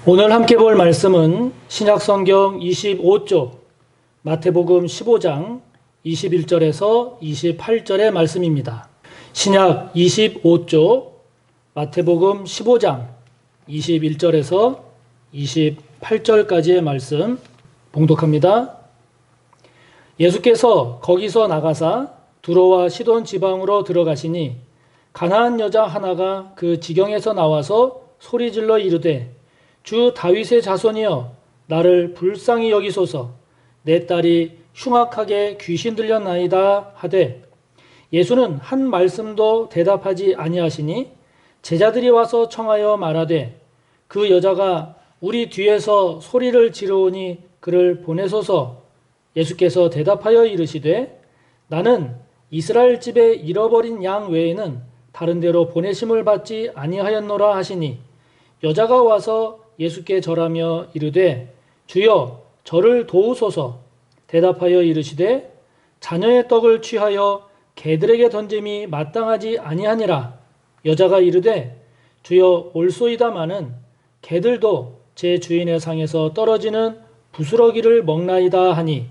오늘 함께 볼 말씀은 신약성경 25쪽 마태복음 15장 21절에서 28절의 말씀입니다. 신약 25쪽 마태복음 15장 21절에서 28절까지의 말씀 봉독합니다. 예수께서 거기서 나가사 두로와 시돈 지방으로 들어가시니 가나안 여자 하나가 그 지경에서 나와서 소리질러 이르되 주 다윗의 자손이여 나를 불쌍히 여기소서 내 딸이 흉악하게 귀신 들렸나이다 하되 예수는 한 말씀도 대답하지 아니하시니 제자들이 와서 청하여 말하되 그 여자가 우리 뒤에서 소리를 지르오니 그를 보내소서. 예수께서 대답하여 이르시되 나는 이스라엘 집에 잃어버린 양 외에는 다른 데로 보내심을 받지 아니하였노라 하시니 여자가 와서 예수께 절하며 이르되 주여 저를 도우소서. 대답하여 이르시되 자녀의 떡을 취하여 개들에게 던짐이 마땅하지 아니하니라. 여자가 이르되 주여 올소이다마는 개들도 제 주인의 상에서 떨어지는 부스러기를 먹나이다 하니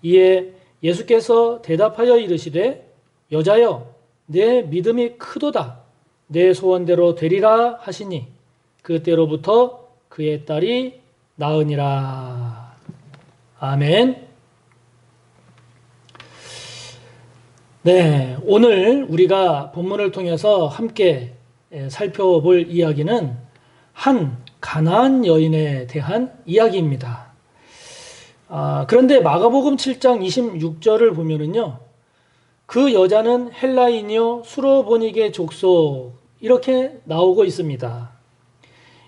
이에 예수께서 대답하여 이르시되 여자여 내 믿음이 크도다. 내 소원대로 되리라 하시니 그때로부터 그의 딸이 나으니라. 아멘. 네, 오늘 우리가 본문을 통해서 함께 살펴볼 이야기는 한 가나안 여인에 대한 이야기입니다. 그런데 마가복음 7장 26절을 보면은요, 그 여자는 헬라인이요 수로보니게 족속 이렇게 나오고 있습니다.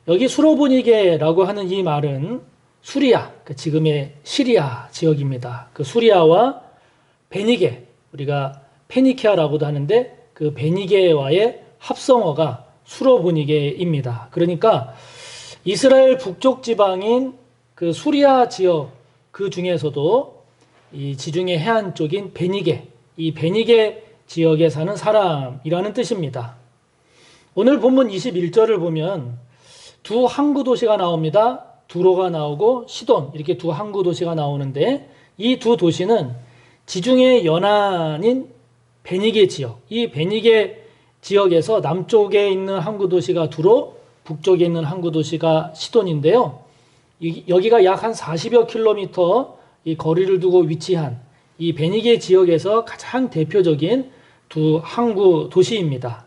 여기 수로보니게라고 하는 이 말은 수리아, 지금의 시리아 지역입니다. 그 수리아와 베니게, 우리가 페니키아라고도 하는데 그 베니게와의 합성어가 수로보니게입니다. 그러니까 이스라엘 북쪽 지방인 그 수리아 지역 그 중에서도 이 지중해 해안 쪽인 베니게, 이 베니게 지역에 사는 사람이라는 뜻입니다. 오늘 본문 21절을 보면 두 항구 도시가 나옵니다. 두로가 나오고 시돈, 이렇게 두 항구 도시가 나오는데 이 두 도시는 지중해 연안인 베니게 지역, 이 베니게 지역에서 남쪽에 있는 항구 도시가 두로, 북쪽에 있는 항구 도시가 시돈인데요. 여기가 약 한 40여 킬로미터 이 거리를 두고 위치한 이 베니게 지역에서 가장 대표적인 두 항구 도시입니다.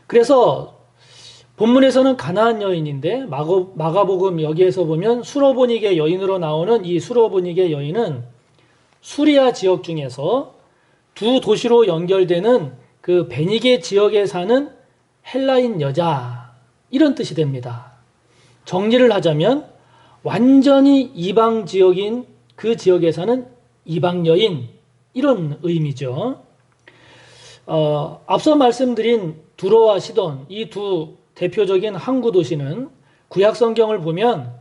그래서 본문에서는 가나안 여인인데 마가복음 여기에서 보면 수로보니게 여인으로 나오는 이 수로보니게 여인은 수리아 지역 중에서 두 도시로 연결되는 그 베니게 지역에 사는 헬라인 여자, 이런 뜻이 됩니다. 정리를 하자면 완전히 이방 지역인 그 지역에 사는 이방 여인, 이런 의미죠. 앞서 말씀드린 두로와 시돈, 이 두 대표적인 항구 도시는 구약 성경을 보면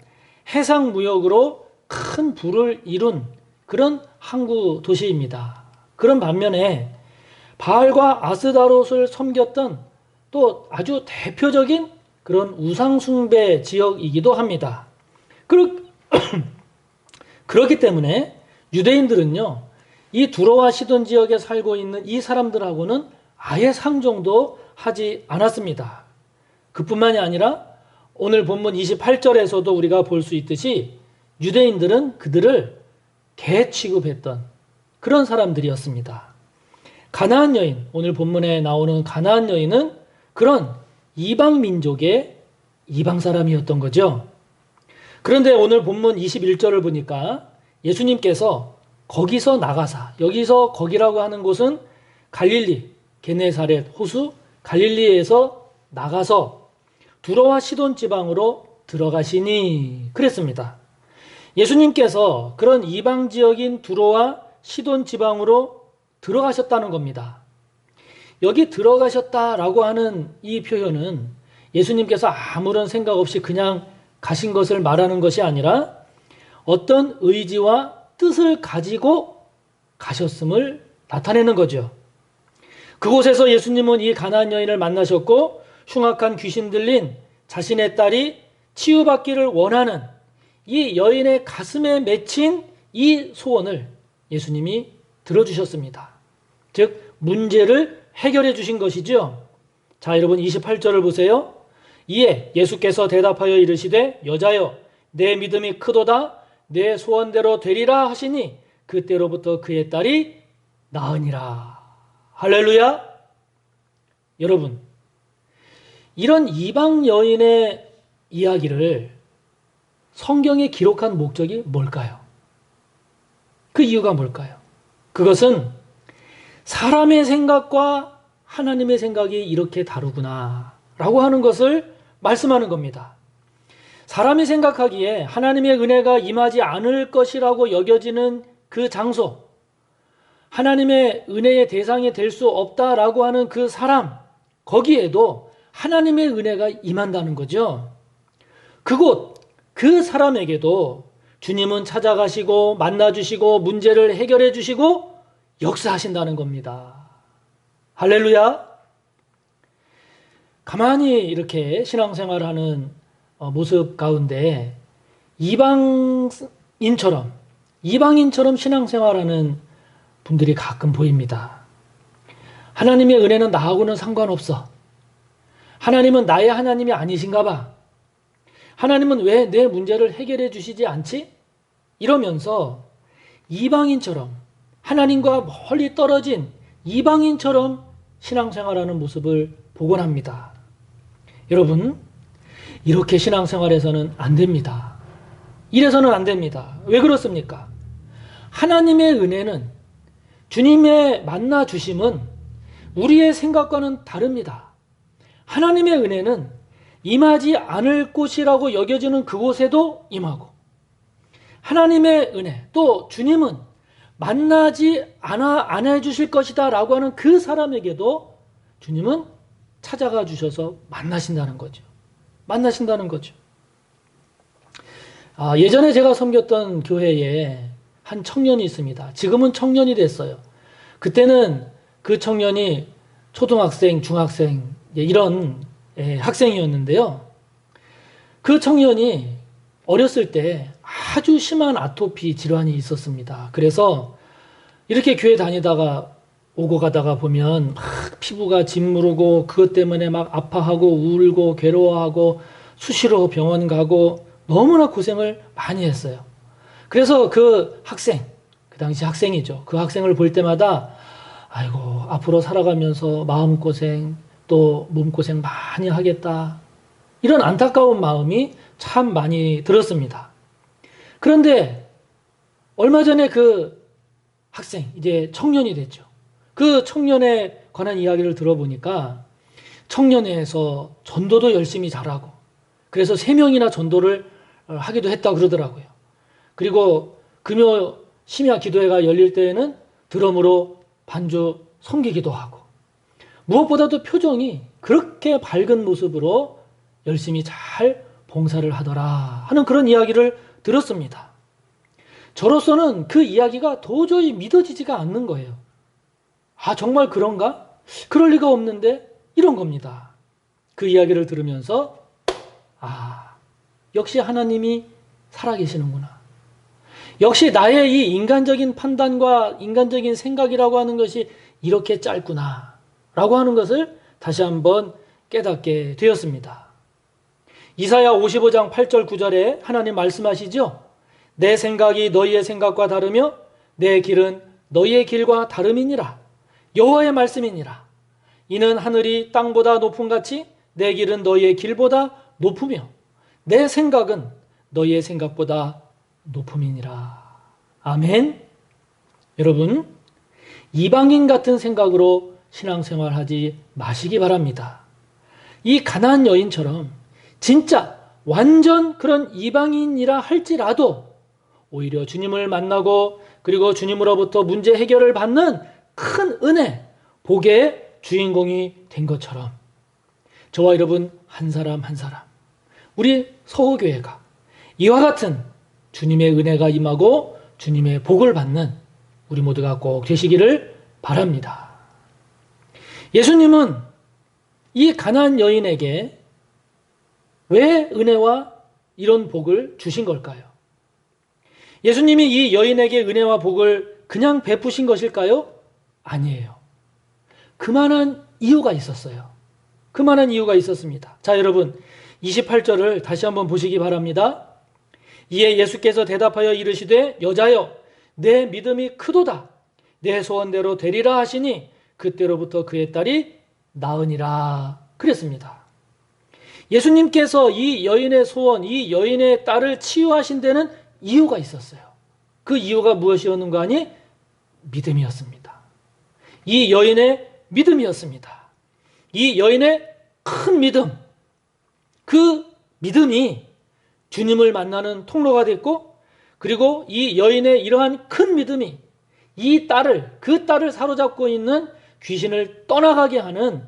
해상 무역으로 큰 부를 이룬 그런 항구 도시입니다. 그런 반면에 바알과 아스다롯을 섬겼던 또 아주 대표적인 그런 우상숭배 지역이기도 합니다. 그렇기 때문에 유대인들은요, 이 두로와 시돈 지역에 살고 있는 이 사람들하고는 아예 상종도 하지 않았습니다. 그뿐만이 아니라 오늘 본문 28절에서도 우리가 볼 수 있듯이 유대인들은 그들을 개 취급했던 그런 사람들이었습니다. 가나안 여인, 오늘 본문에 나오는 가나안 여인은 그런 이방 민족의 이방 사람이었던 거죠. 그런데 오늘 본문 21절을 보니까 예수님께서 거기서 나가사, 여기서 거기라고 하는 곳은 갈릴리, 게네사렛 호수 갈릴리에서 나가서 두로와 시돈 지방으로 들어가시니 그랬습니다. 예수님께서 그런 이방 지역인 두로와 시돈 지방으로 들어가셨다는 겁니다. 여기 들어가셨다라고 하는 이 표현은 예수님께서 아무런 생각 없이 그냥 가신 것을 말하는 것이 아니라 어떤 의지와 뜻을 가지고 가셨음을 나타내는 거죠. 그곳에서 예수님은 이 가나안 여인을 만나셨고 흉악한 귀신 들린 자신의 딸이 치유받기를 원하는 이 여인의 가슴에 맺힌 이 소원을 예수님이 들어주셨습니다. 즉 문제를 해결해 주신 것이죠. 자, 여러분 28절을 보세요. 이에 예수께서 대답하여 이르시되 여자여 내 믿음이 크도다 내 소원대로 되리라 하시니 그때로부터 그의 딸이 나으니라. 할렐루야. 여러분, 이런 이방 여인의 이야기를 성경에 기록한 목적이 뭘까요? 그 이유가 뭘까요? 그것은 사람의 생각과 하나님의 생각이 이렇게 다르구나 라고 하는 것을 말씀하는 겁니다. 사람이 생각하기에 하나님의 은혜가 임하지 않을 것이라고 여겨지는 그 장소, 하나님의 은혜의 대상이 될 수 없다라고 하는 그 사람, 거기에도 하나님의 은혜가 임한다는 거죠. 그곳, 그 사람에게도 주님은 찾아가시고 만나주시고 문제를 해결해 주시고 역사하신다는 겁니다. 할렐루야. 가만히 이렇게 신앙생활하는 모습 가운데 이방인처럼 신앙생활하는 분들이 가끔 보입니다. 하나님의 은혜는 나하고는 상관없어. 하나님은 나의 하나님이 아니신가 봐. 하나님은 왜 내 문제를 해결해 주시지 않지? 이러면서 이방인처럼 하나님과 멀리 떨어진 이방인처럼 신앙생활하는 모습을 보곤 합니다. 여러분, 이렇게 신앙생활에서는 안 됩니다. 이래서는 안 됩니다. 왜 그렇습니까? 하나님의 은혜는, 주님의 만나 주심은 우리의 생각과는 다릅니다. 하나님의 은혜는 임하지 않을 곳이라고 여겨지는 그곳에도 임하고, 하나님의 은혜, 또 주님은 만나지 안 해주실 것이다 라고 하는 그 사람에게도 주님은 찾아가 주셔서 만나신다는 거죠. 예전에 제가 섬겼던 교회에 한 청년이 있습니다. 지금은 청년이 됐어요. 그때는 그 청년이 초등학생, 중학생 이런 학생이었는데요. 그 청년이 어렸을 때 아주 심한 아토피 질환이 있었습니다. 그래서 이렇게 교회 다니다가 오고 가다가 보면 막 피부가 짓무르고 그것 때문에 막 아파하고 울고 괴로워하고 수시로 병원 가고 너무나 고생을 많이 했어요. 그래서 그 학생, 그 당시 학생이죠. 그 학생을 볼 때마다 아이고 앞으로 살아가면서 마음고생 또 몸고생 많이 하겠다. 이런 안타까운 마음이 참 많이 들었습니다. 그런데 얼마 전에 그 학생, 이제 청년이 됐죠. 그 청년에 관한 이야기를 들어보니까 청년회에서 전도도 열심히 잘하고 그래서 3명이나 전도를 하기도 했다고 그러더라고요. 그리고 금요 심야 기도회가 열릴 때에는 드럼으로 반주 섬기기도 하고 무엇보다도 표정이 그렇게 밝은 모습으로 열심히 잘 봉사를 하더라 하는 그런 이야기를 들었습니다. 저로서는 그 이야기가 도저히 믿어지지가 않는 거예요. 아, 정말 그런가? 그럴 리가 없는데 이런 겁니다. 그 이야기를 들으면서 역시 하나님이 살아계시는구나. 역시 나의 이 인간적인 판단과 인간적인 생각이라고 하는 것이 이렇게 짧구나 라고 하는 것을 다시 한번 깨닫게 되었습니다. 이사야 55장 8절 9절에 하나님 말씀하시죠. 내 생각이 너희의 생각과 다르며 내 길은 너희의 길과 다름이니라. 여호와의 말씀이니라. 이는 하늘이 땅보다 높음같이 내 길은 너희의 길보다 높으며 내 생각은 너희의 생각보다 높음이니라. 아멘. 여러분, 이방인 같은 생각으로 신앙생활하지 마시기 바랍니다. 이 가나안 여인처럼 진짜 완전 그런 이방인이라 할지라도 오히려 주님을 만나고 그리고 주님으로부터 문제 해결을 받는 큰 은혜, 복의 주인공이 된 것처럼 저와 여러분 한 사람 한 사람, 우리 서호교회가 이와 같은 주님의 은혜가 임하고 주님의 복을 받는 우리 모두가 꼭 되시기를 바랍니다. 예수님은 이 가나안 여인에게 왜 은혜와 이런 복을 주신 걸까요? 예수님이 이 여인에게 은혜와 복을 그냥 베푸신 것일까요? 아니에요. 그만한 이유가 있었어요. 그만한 이유가 있었습니다. 자, 여러분 28절을 다시 한번 보시기 바랍니다. 이에 예수께서 대답하여 이르시되 여자여 내 믿음이 크도다. 내 소원대로 되리라 하시니 그때로부터 그의 딸이 나으니라 그랬습니다. 예수님께서 이 여인의 소원, 이 여인의 딸을 치유하신 데는 이유가 있었어요. 그 이유가 무엇이었는가 하니 믿음이었습니다. 이 여인의 믿음이었습니다. 이 여인의 큰 믿음, 그 믿음이 주님을 만나는 통로가 됐고, 그리고 이 여인의 이러한 큰 믿음이 이 딸을, 그 딸을 사로잡고 있는 귀신을 떠나가게 하는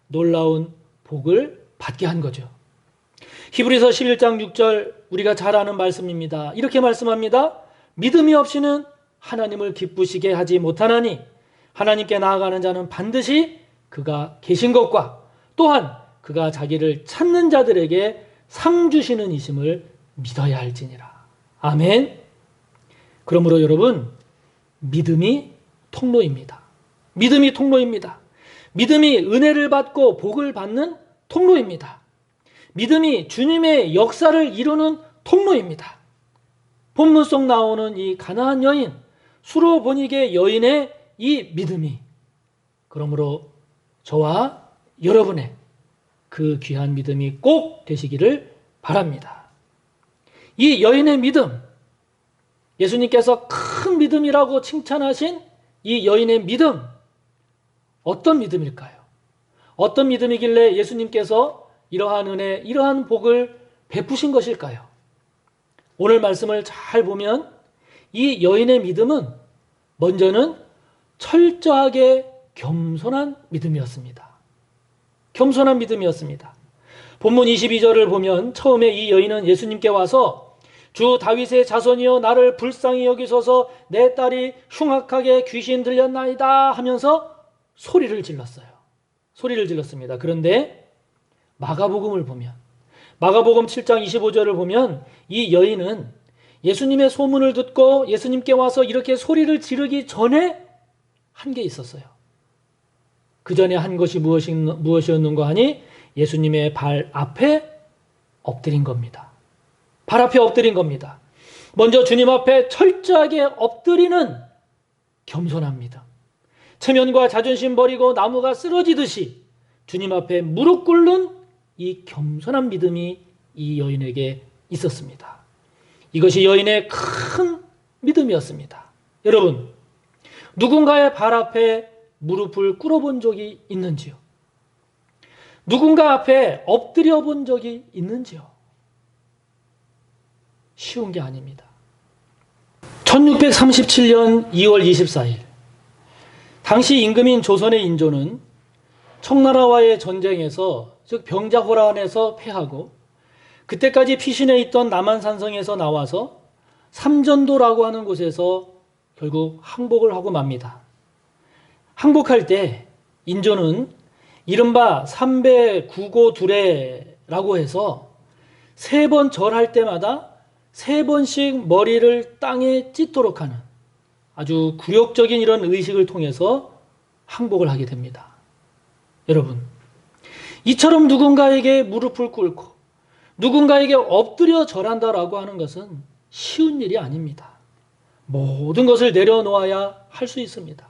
놀라운 복을 받게 한 거죠. 히브리서 11장 6절 우리가 잘 아는 말씀입니다. 이렇게 말씀합니다. 믿음이 없이는 하나님을 기쁘시게 하지 못하나니 하나님께 나아가는 자는 반드시 그가 계신 것과 또한 그가 자기를 찾는 자들에게 상 주시는 이심을 믿어야 할지니라. 아멘. 그러므로 여러분, 믿음이 통로입니다. 믿음이 통로입니다. 믿음이 은혜를 받고 복을 받는 통로입니다. 믿음이 주님의 역사를 이루는 통로입니다. 본문 속 나오는 이 가나안 여인, 수로보니게 여인의 이 믿음이, 그러므로 저와 여러분의 그 귀한 믿음이 꼭 되시기를 바랍니다. 이 여인의 믿음, 예수님께서 큰 믿음이라고 칭찬하신 이 여인의 믿음, 어떤 믿음일까요? 어떤 믿음이길래 예수님께서 이러한 은혜, 이러한 복을 베푸신 것일까요? 오늘 말씀을 잘 보면 이 여인의 믿음은 먼저는 철저하게 겸손한 믿음이었습니다. 겸손한 믿음이었습니다. 본문 22절을 보면 처음에 이 여인은 예수님께 와서 주 다윗의 자손이여 나를 불쌍히 여기소서 내 딸이 흉악하게 귀신 들렸나이다 하면서 소리를 질렀어요. 소리를 질렀습니다. 그런데 마가복음을 보면, 마가복음 7장 25절을 보면 이 여인은 예수님의 소문을 듣고 예수님께 와서 이렇게 소리를 지르기 전에 한 게 있었어요. 그 전에 한 것이 무엇이었는가 하니 예수님의 발 앞에 엎드린 겁니다. 발 앞에 엎드린 겁니다. 먼저 주님 앞에 철저하게 엎드리는 겸손한 믿음. 체면과 자존심 버리고 나무가 쓰러지듯이 주님 앞에 무릎 꿇는 이 겸손한 믿음이 이 여인에게 있었습니다. 이것이 여인의 큰 믿음이었습니다. 여러분, 누군가의 발 앞에 무릎을 꿇어본 적이 있는지요? 누군가 앞에 엎드려 본 적이 있는지요? 쉬운 게 아닙니다. 1637년 2월 24일 당시 임금인 조선의 인조는 청나라와의 전쟁에서, 즉 병자호란에서 패하고 그때까지 피신해 있던 남한산성에서 나와서 삼전도라고 하는 곳에서 결국 항복을 하고 맙니다. 항복할 때 인조는 이른바 삼배구고두례라고 해서 3번 절할 때마다 3번씩 머리를 땅에 찢도록 하는 아주 굴욕적인 이런 의식을 통해서 항복을 하게 됩니다. 여러분, 이처럼 누군가에게 무릎을 꿇고 누군가에게 엎드려 절한다라고 하는 것은 쉬운 일이 아닙니다. 모든 것을 내려놓아야 할 수 있습니다.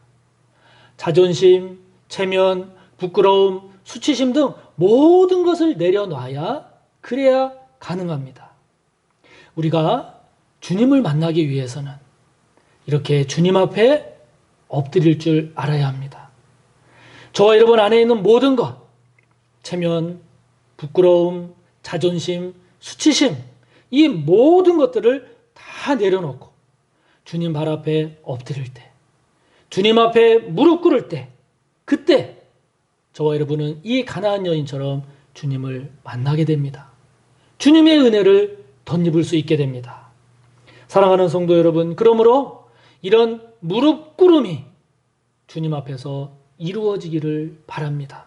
자존심, 체면, 부끄러움, 수치심 등 모든 것을 내려놔야 그래야 가능합니다. 우리가 주님을 만나기 위해서는 이렇게 주님 앞에 엎드릴 줄 알아야 합니다. 저와 여러분 안에 있는 모든 것, 체면, 부끄러움, 자존심, 수치심, 이 모든 것들을 다 내려놓고 주님 발 앞에 엎드릴 때, 주님 앞에 무릎 꿇을 때, 그때 저와 여러분은 이 가나안 여인처럼 주님을 만나게 됩니다. 주님의 은혜를 덧입을 수 있게 됩니다. 사랑하는 성도 여러분, 그러므로 이런 무릎 꿇음이 주님 앞에서 이루어지기를 바랍니다.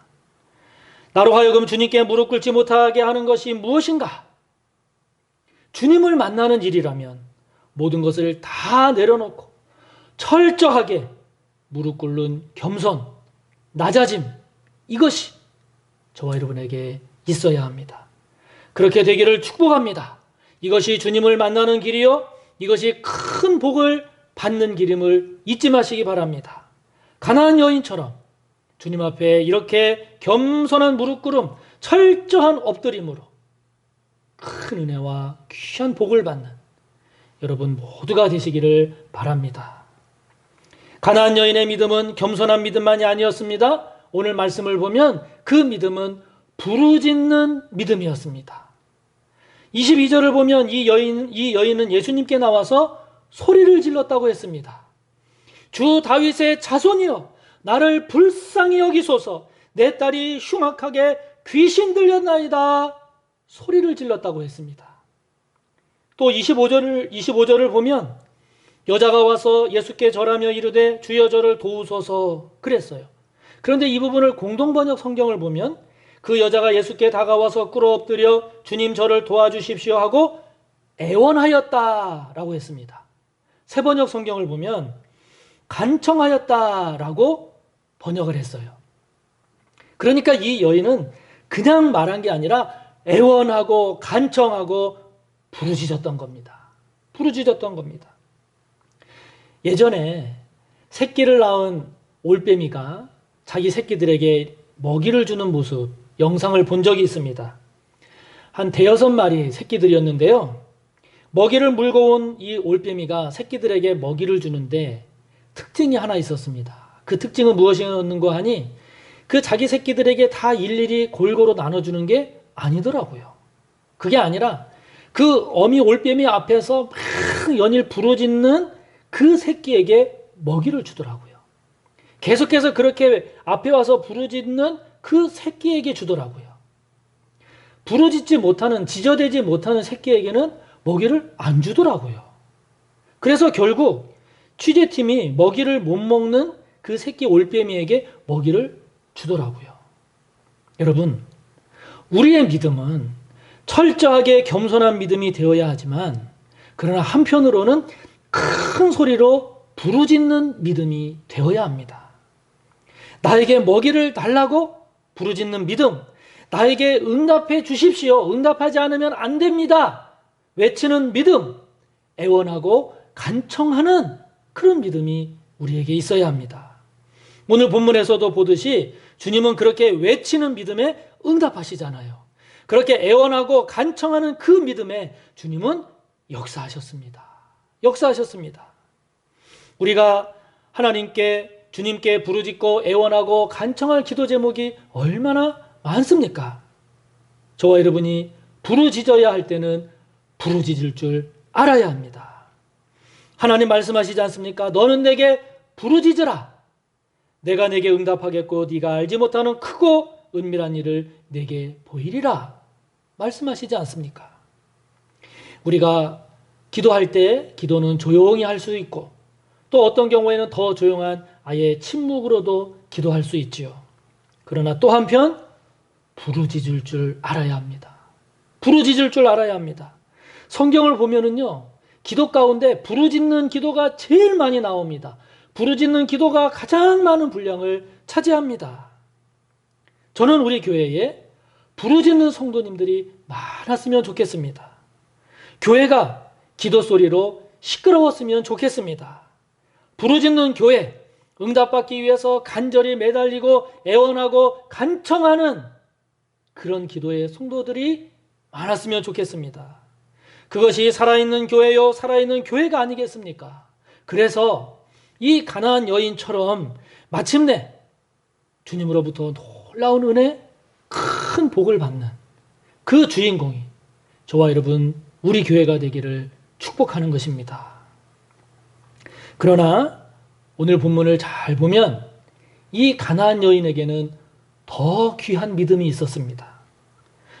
나로 하여금 주님께 무릎 꿇지 못하게 하는 것이 무엇인가? 주님을 만나는 일이라면 모든 것을 다 내려놓고 철저하게 무릎 꿇는 겸손, 낮아짐, 이것이 저와 여러분에게 있어야 합니다. 그렇게 되기를 축복합니다. 이것이 주님을 만나는 길이요, 이것이 큰 복을 받는 길임을 잊지 마시기 바랍니다. 가나안 여인처럼 주님 앞에 이렇게 겸손한 무릎 꿇음, 철저한 엎드림으로 큰 은혜와 귀한 복을 받는 여러분 모두가 되시기를 바랍니다. 가나안 여인의 믿음은 겸손한 믿음만이 아니었습니다. 오늘 말씀을 보면 그 믿음은 부르짖는 믿음이었습니다. 22절을 보면 이 여인은 예수님께 나와서 소리를 질렀다고 했습니다. 주 다윗의 자손이여, 나를 불쌍히 여기소서. 내 딸이 흉악하게 귀신 들렸나이다. 소리를 질렀다고 했습니다. 또 25절을 보면 여자가 와서 예수께 절하며 이르되 주여 저를 도우소서 그랬어요. 그런데 이 부분을 공동번역 성경을 보면 그 여자가 예수께 다가와서 꿇어 엎드려 주님 저를 도와주십시오 하고 애원하였다라고 했습니다. 새번역 성경을 보면 간청하였다라고 번역을 했어요. 그러니까 이 여인은 그냥 말한 게 아니라 애원하고 간청하고 부르짖었던 겁니다. 부르짖었던 겁니다. 예전에 새끼를 낳은 올빼미가 자기 새끼들에게 먹이를 주는 모습, 영상을 본 적이 있습니다. 한 대여섯 마리 새끼들이었는데요. 먹이를 물고 온 이 올빼미가 새끼들에게 먹이를 주는데 특징이 하나 있었습니다. 그 특징은 무엇이었는가 하니 그 자기 새끼들에게 다 일일이 골고루 나눠주는 게 아니더라고요. 그게 아니라 그 어미 올빼미 앞에서 막 연일 부르짖는 그 새끼에게 먹이를 주더라고요. 계속해서 그렇게 앞에 와서 부르짖는 그 새끼에게 주더라고요. 부르짖지 못하는, 지저대지 못하는 새끼에게는 먹이를 안 주더라고요. 그래서 결국 취재팀이 먹이를 못 먹는 그 새끼 올빼미에게 먹이를 주더라고요. 여러분, 우리의 믿음은 철저하게 겸손한 믿음이 되어야 하지만 그러나 한편으로는 큰 소리로 부르짖는 믿음이 되어야 합니다. 나에게 먹이를 달라고 부르짖는 믿음, 나에게 응답해 주십시오. 응답하지 않으면 안 됩니다. 외치는 믿음, 애원하고 간청하는 그런 믿음이 우리에게 있어야 합니다. 오늘 본문에서도 보듯이 주님은 그렇게 외치는 믿음에 응답하시잖아요. 그렇게 애원하고 간청하는 그 믿음에 주님은 역사하셨습니다. 역사하셨습니다. 우리가 하나님께, 주님께 부르짖고 애원하고 간청할 기도 제목이 얼마나 많습니까? 저와 여러분이 부르짖어야 할 때는 부르짖을 줄 알아야 합니다. 하나님 말씀하시지 않습니까? 너는 내게 부르짖으라. 내가 내게 응답하겠고 네가 알지 못하는 크고 은밀한 일을 내게 보이리라. 말씀하시지 않습니까? 우리가 기도할 때 기도는 조용히 할 수 있고 또 어떤 경우에는 더 조용한 아예 침묵으로도 기도할 수 있지요. 그러나 또 한편 부르짖을 줄 알아야 합니다. 부르짖을 줄 알아야 합니다. 성경을 보면은요, 기도 가운데 부르짖는 기도가 제일 많이 나옵니다. 부르짖는 기도가 가장 많은 분량을 차지합니다. 저는 우리 교회에 부르짖는 성도님들이 많았으면 좋겠습니다. 교회가 기도 소리로 시끄러웠으면 좋겠습니다. 부르짖는 교회, 응답받기 위해서 간절히 매달리고 애원하고 간청하는 그런 기도의 성도들이 많았으면 좋겠습니다. 그것이 살아있는 교회요, 살아있는 교회가 아니겠습니까? 그래서 이 가나안 여인처럼 마침내 주님으로부터 놀라운 은혜, 큰 복을 받는 그 주인공이 저와 여러분, 우리 교회가 되기를 축복하는 것입니다. 그러나 오늘 본문을 잘 보면 이 가나안 여인에게는 더 귀한 믿음이 있었습니다.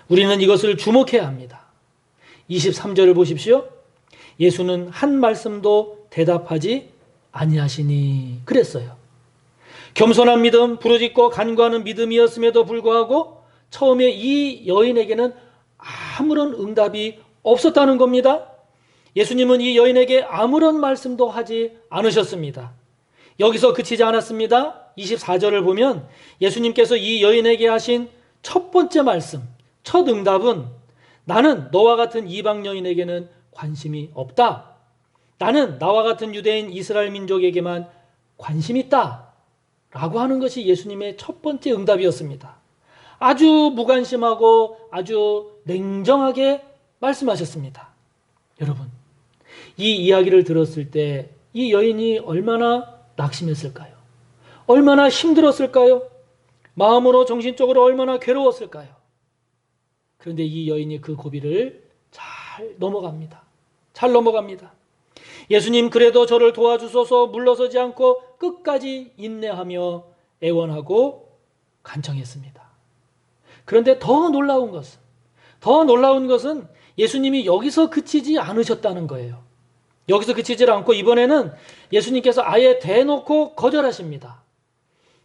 우리는 이것을 주목해야 합니다. 23절을 보십시오. 예수는 한 말씀도 대답하지 아니하시니 그랬어요. 겸손한 믿음, 부르짖고 간구하는 믿음이었음에도 불구하고 처음에 이 여인에게는 아무런 응답이 없었다는 겁니다. 예수님은 이 여인에게 아무런 말씀도 하지 않으셨습니다. 여기서 그치지 않았습니다. 24절을 보면 예수님께서 이 여인에게 하신 첫 번째 말씀, 첫 응답은 나는 너와 같은 이방 여인에게는 관심이 없다. 나는 나와 같은 유대인 이스라엘 민족에게만 관심이 있다. 라고 하는 것이 예수님의 첫 번째 응답이었습니다. 아주 무관심하고 아주 냉정하게 말씀하셨습니다. 여러분, 이 이야기를 들었을 때 이 여인이 얼마나 낙심했을까요? 얼마나 힘들었을까요? 마음으로 정신적으로 얼마나 괴로웠을까요? 그런데 이 여인이 그 고비를 잘 넘어갑니다. 잘 넘어갑니다. 예수님, 그래도 저를 도와주소서 물러서지 않고 끝까지 인내하며 애원하고 간청했습니다. 그런데 더 놀라운 것은 예수님이 여기서 그치지 않으셨다는 거예요. 여기서 그치지 않고 이번에는 예수님께서 아예 대놓고 거절하십니다.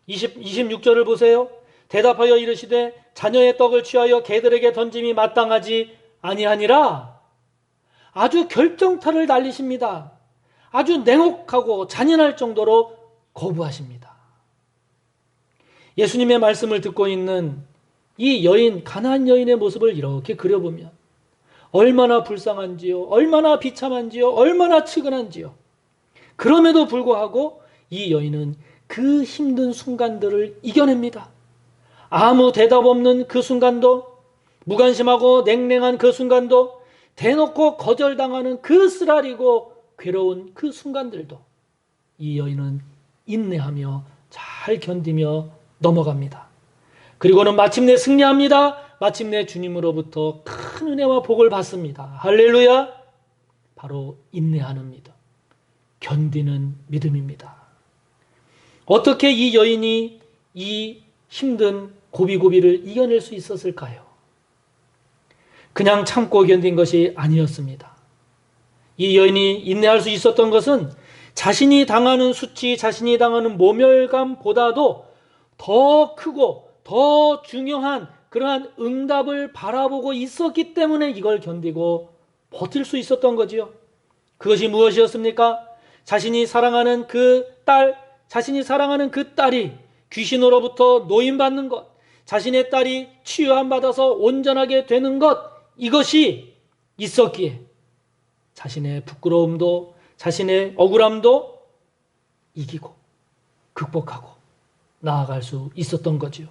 26절을 보세요. 대답하여 이르시되 자녀의 떡을 취하여 개들에게 던짐이 마땅하지 아니하니라. 아주 결정타를 날리십니다. 아주 냉혹하고 잔인할 정도로 거부하십니다. 예수님의 말씀을 듣고 있는 이 여인, 가나안 여인의 모습을 이렇게 그려보면 얼마나 불쌍한지요, 얼마나 비참한지요, 얼마나 측은한지요. 그럼에도 불구하고 이 여인은 그 힘든 순간들을 이겨냅니다. 아무 대답 없는 그 순간도, 무관심하고 냉랭한 그 순간도, 대놓고 거절당하는 그 쓰라리고 괴로운 그 순간들도 이 여인은 인내하며 잘 견디며 넘어갑니다. 그리고는 마침내 승리합니다. 마침내 주님으로부터 큰 은혜와 복을 받습니다. 할렐루야! 바로 인내하는 믿음, 견디는 믿음입니다. 어떻게 이 여인이 이 힘든 고비고비를 이겨낼 수 있었을까요? 그냥 참고 견딘 것이 아니었습니다. 이 여인이 인내할 수 있었던 것은 자신이 당하는 수치, 자신이 당하는 모멸감보다도 더 크고 더 중요한 그러한 응답을 바라보고 있었기 때문에 이걸 견디고 버틸 수 있었던 거지요. 그것이 무엇이었습니까? 자신이 사랑하는 그 딸, 자신이 사랑하는 그 딸이 귀신으로부터 노인받는 것, 자신의 딸이 치유함 받아서 온전하게 되는 것, 이것이 있었기에 자신의 부끄러움도 자신의 억울함도 이기고 극복하고 나아갈 수 있었던 거지요.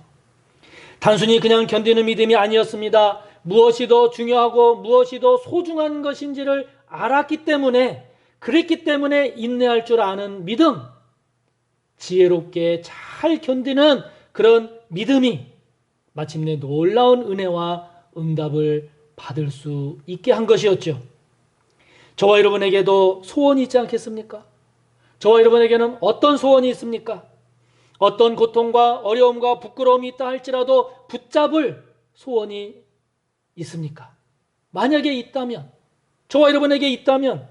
단순히 그냥 견디는 믿음이 아니었습니다. 무엇이 더 중요하고 무엇이 더 소중한 것인지를 알았기 때문에, 그랬기 때문에 인내할 줄 아는 믿음, 지혜롭게 잘 견디는 그런 믿음이 마침내 놀라운 은혜와 응답을 받을 수 있게 한 것이었죠. 저와 여러분에게도 소원이 있지 않겠습니까? 저와 여러분에게는 어떤 소원이 있습니까? 어떤 고통과 어려움과 부끄러움이 있다 할지라도 붙잡을 소원이 있습니까? 만약에 있다면, 저와 여러분에게 있다면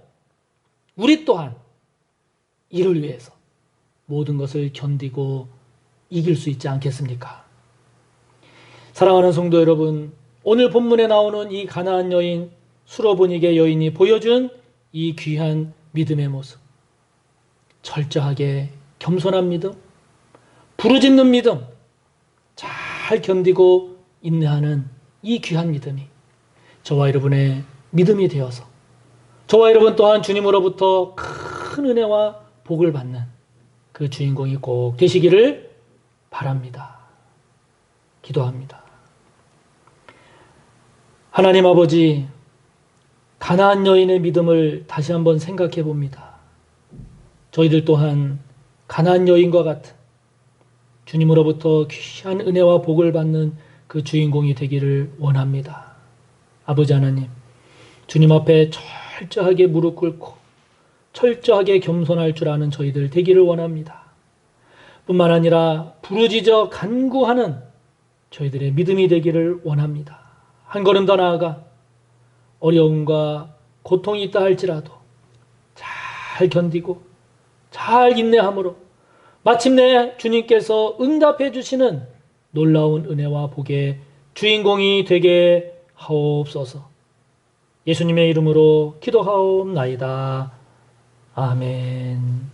우리 또한 이를 위해서 모든 것을 견디고 이길 수 있지 않겠습니까? 사랑하는 성도 여러분, 오늘 본문에 나오는 이 가나안 여인, 수로보니게 여인이 보여준 이 귀한 믿음의 모습, 철저하게 겸손한 믿음, 부르짖는 믿음, 잘 견디고 인내하는 이 귀한 믿음이 저와 여러분의 믿음이 되어서 저와 여러분 또한 주님으로부터 큰 은혜와 복을 받는 그 주인공이 꼭 되시기를 바랍니다. 기도합니다. 하나님 아버지, 가나안 여인의 믿음을 다시 한번 생각해 봅니다. 저희들 또한 가나안 여인과 같은 주님으로부터 귀한 은혜와 복을 받는 그 주인공이 되기를 원합니다. 아버지 하나님, 주님 앞에 철저하게 무릎 꿇고 철저하게 겸손할 줄 아는 저희들 되기를 원합니다. 뿐만 아니라 부르짖어 간구하는 저희들의 믿음이 되기를 원합니다. 한 걸음 더 나아가 어려움과 고통이 있다 할지라도 잘 견디고 잘 인내함으로 마침내 주님께서 응답해 주시는 놀라운 은혜와 복의 주인공이 되게 하옵소서. 예수님의 이름으로 기도하옵나이다. 아멘.